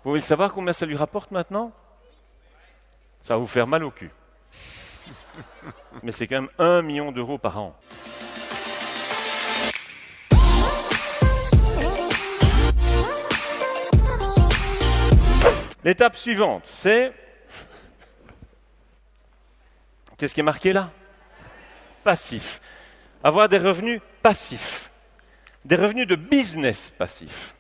Vous voulez savoir combien ça lui rapporte maintenant? Ça va vous faire mal au cul. Mais c'est quand même 1 million d'euros par an. L'étape suivante, c'est... Qu'est-ce qui est marqué là? Passif. Avoir des revenus passifs. Des revenus de business passif.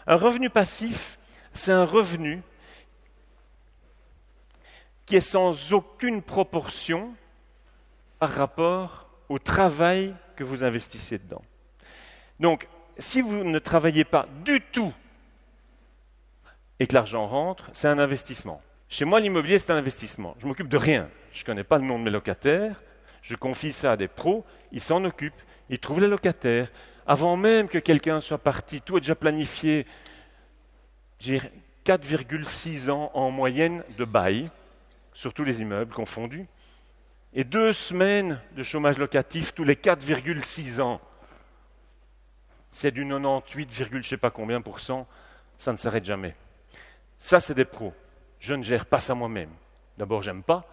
Un revenu passif, c'est un revenu qui est sans aucune proportion par rapport au travail que vous investissez dedans. Donc, si vous ne travaillez pas du tout et que l'argent rentre, c'est un investissement. Chez moi, l'immobilier, c'est un investissement. Je ne m'occupe de rien. Je ne connais pas le nom de mes locataires. Je confie ça à des pros. Ils s'en occupent. Ils trouvent les locataires. Avant même que quelqu'un soit parti, tout est déjà planifié. J'ai 4,6 ans en moyenne de bail, sur tous les immeubles confondus. Et 2 semaines de chômage locatif tous les 4,6 ans. C'est du 98, je ne sais pas combien %. Ça ne s'arrête jamais. Ça, c'est des pros. Je ne gère pas ça moi-même. D'abord, j'aime pas,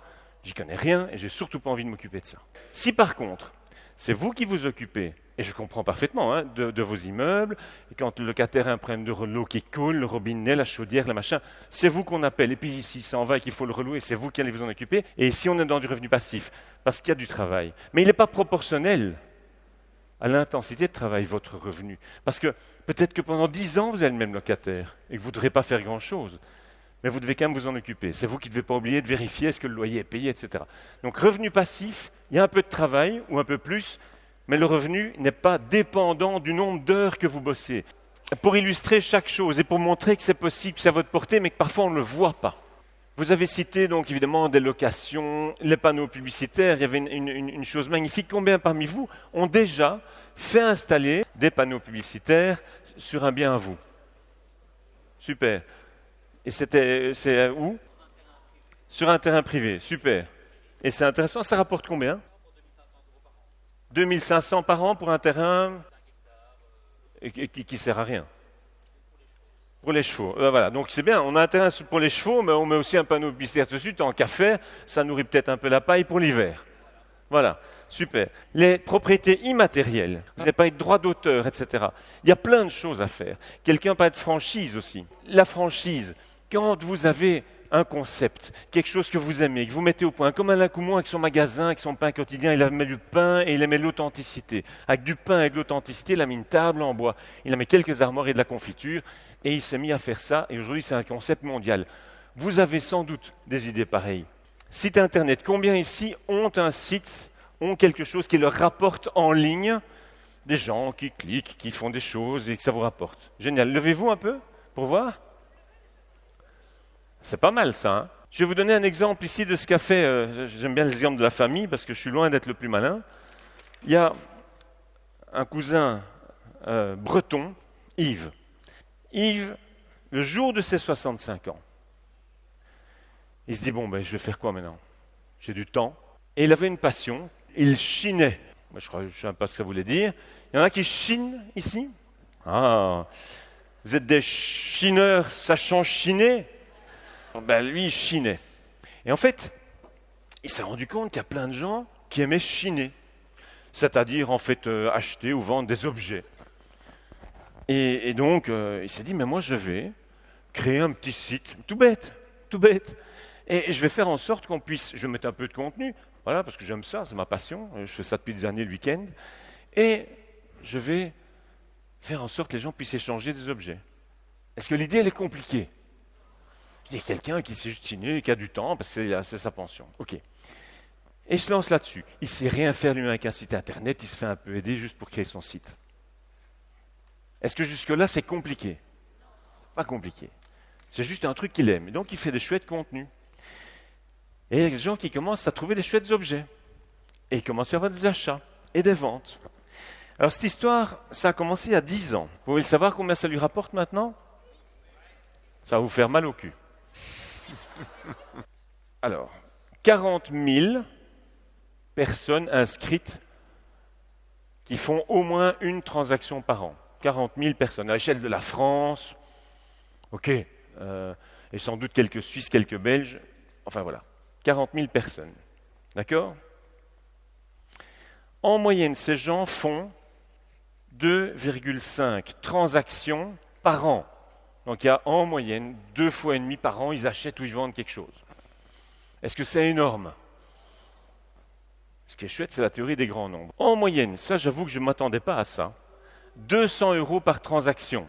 j'y connais rien et j'ai surtout pas envie de m'occuper de ça. Si par contre, c'est vous qui vous occupez, et je comprends parfaitement, de vos immeubles, et quand le locataire a un problème de l'eau qui coule, le robinet, la chaudière, le machin, c'est vous qu'on appelle. Et puis s'il s'en va et qu'il faut le relouer, c'est vous qui allez vous en occuper. Et ici, on est dans du revenu passif, parce qu'il y a du travail. Mais il n'est pas proportionnel à l'intensité de travail, votre revenu. Parce que peut-être que pendant 10 ans, vous avez le même locataire, et que vous ne devrez pas faire grand-chose. Mais vous devez quand même vous en occuper. C'est vous qui ne devez pas oublier de vérifier est-ce que le loyer est payé, etc. Donc revenu passif, il y a un peu de travail, ou un peu plus, mais le revenu n'est pas dépendant du nombre d'heures que vous bossez. Pour illustrer chaque chose et pour montrer que c'est possible, c'est à votre portée, mais que parfois on ne le voit pas. Vous avez cité donc évidemment des locations, les panneaux publicitaires, il y avait une chose magnifique. Combien parmi vous ont déjà fait installer des panneaux publicitaires sur un bien à vous? Super. Et c'est où? Sur un terrain privé, super. Et c'est intéressant, ça rapporte combien? 2500 par an pour un terrain qui sert à rien. Pour les chevaux. Voilà, donc c'est bien, on a un terrain pour les chevaux, mais on met aussi un panneau publicitaire dessus, tant qu'à faire, ça nourrit peut-être un peu la paille pour l'hiver. Voilà, super. Les propriétés immatérielles, vous n'avez pas de droit d'auteur, etc. Il y a plein de choses à faire. Quelqu'un peut être franchise aussi. La franchise, quand vous avez un concept, quelque chose que vous aimez, que vous mettez au point, comme Alain Coumont avec son magasin, avec son pain quotidien, il a mis du pain et il aimait l'authenticité. Avec du pain et de l'authenticité, il a mis une table en bois, il a mis quelques armoires et de la confiture, et il s'est mis à faire ça, et aujourd'hui c'est un concept mondial. Vous avez sans doute des idées pareilles. Site internet, combien ici ont un site, ont quelque chose qui leur rapporte en ligne, des gens qui cliquent, qui font des choses et que ça vous rapporte? Génial. Levez-vous un peu pour voir. C'est pas mal ça. Hein? Je vais vous donner un exemple ici de ce qu'a fait, j'aime bien l'exemple de la famille parce que je suis loin d'être le plus malin. Il y a un cousin breton, Yves. Yves, le jour de ses 65 ans, il se dit, bon, ben, je vais faire quoi maintenant? J'ai du temps. Et il avait une passion, il chinait. Moi, je ne sais pas ce que ça voulait dire. Il y en a qui chinent ici. Ah, vous êtes des chineurs sachant chiner? Ben, lui, il chinait. Et en fait, il s'est rendu compte qu'il y a plein de gens qui aimaient chiner. C'est-à-dire, en fait, acheter ou vendre des objets. Et donc, il s'est dit, mais moi, je vais créer un petit site, tout bête. Et je vais faire en sorte qu'on puisse, je vais mettre un peu de contenu, voilà, parce que j'aime ça, c'est ma passion, je fais ça depuis des années le week-end, et je vais faire en sorte que les gens puissent échanger des objets. Est-ce que l'idée, elle est compliquée? Il y a quelqu'un qui sait juste chiner, qui a du temps, parce que c'est sa pension. Ok. Et il se lance là-dessus. Il ne sait rien faire lui-même avec un site internet, il se fait un peu aider juste pour créer son site. Est-ce que jusque-là, c'est compliqué? Pas compliqué. C'est juste un truc qu'il aime. Et donc, il fait des chouettes contenus. Et il y a des gens qui commencent à trouver des chouettes objets. Et ils commencent à avoir des achats et des ventes. Alors, cette histoire, ça a commencé il y a 10 ans. Vous voulez savoir combien ça lui rapporte maintenant? Ça va vous faire mal au cul. Alors, 40 000 personnes inscrites qui font au moins une transaction par an. 40 000 personnes à l'échelle de la France. Ok, et sans doute quelques Suisses, quelques Belges. Enfin voilà, 40 000 personnes. D'accord? En moyenne, ces gens font 2,5 transactions par an. Donc il y a en moyenne 2,5 fois par an, ils achètent ou ils vendent quelque chose. Est-ce que c'est énorme? Ce qui est chouette, c'est la théorie des grands nombres. En moyenne, ça j'avoue que je ne m'attendais pas à ça, 200 € par transaction.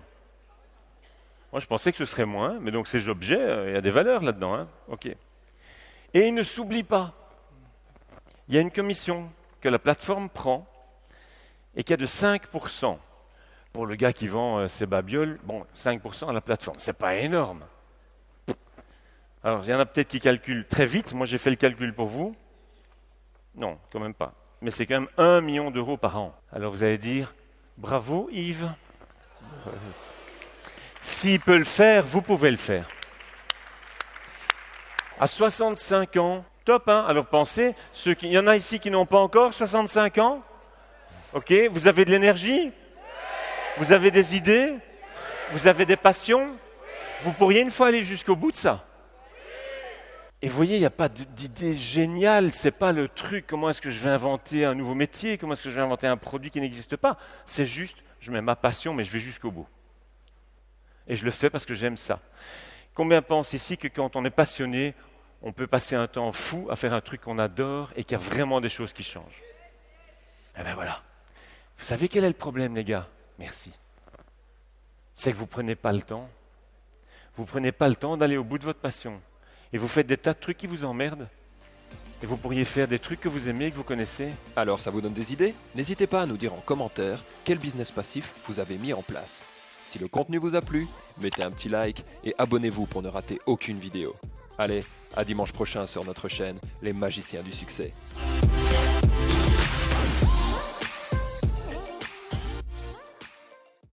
Moi je pensais que ce serait moins, mais donc ces objets, il y a des valeurs là-dedans. Hein? Ok. Et ils ne s'oublient pas. Il y a une commission que la plateforme prend et qui est de 5%. Pour le gars qui vend ses babioles, bon, 5% à la plateforme, c'est pas énorme. Alors, il y en a peut-être qui calculent très vite. Moi, j'ai fait le calcul pour vous. Non, quand même pas. Mais c'est quand même 1 million d'euros par an. Alors, vous allez dire, bravo Yves. S'il peut le faire, vous pouvez le faire. À 65 ans, top, hein? Alors pensez, il y en a ici qui n'ont pas encore 65 ans? Ok, vous avez de l'énergie? Vous avez des idées? Vous avez des passions? Vous pourriez une fois aller jusqu'au bout de ça. Et vous voyez, il n'y a pas d'idée géniale, c'est pas le truc, comment est-ce que je vais inventer un nouveau métier, comment est-ce que je vais inventer un produit qui n'existe pas. C'est juste, je mets ma passion, mais je vais jusqu'au bout. Et je le fais parce que j'aime ça. Combien pensent ici que quand on est passionné, on peut passer un temps fou à faire un truc qu'on adore et qu'il y a vraiment des choses qui changent? Eh bien voilà. Vous savez quel est le problème, les gars? Merci. C'est que vous ne prenez pas le temps. Vous ne prenez pas le temps d'aller au bout de votre passion. Et vous faites des tas de trucs qui vous emmerdent. Et vous pourriez faire des trucs que vous aimez, que vous connaissez. Alors, ça vous donne des idées? N'hésitez pas à nous dire en commentaire quel business passif vous avez mis en place. Si le contenu vous a plu, mettez un petit like et abonnez-vous pour ne rater aucune vidéo. Allez, à dimanche prochain sur notre chaîne Les Magiciens du Succès.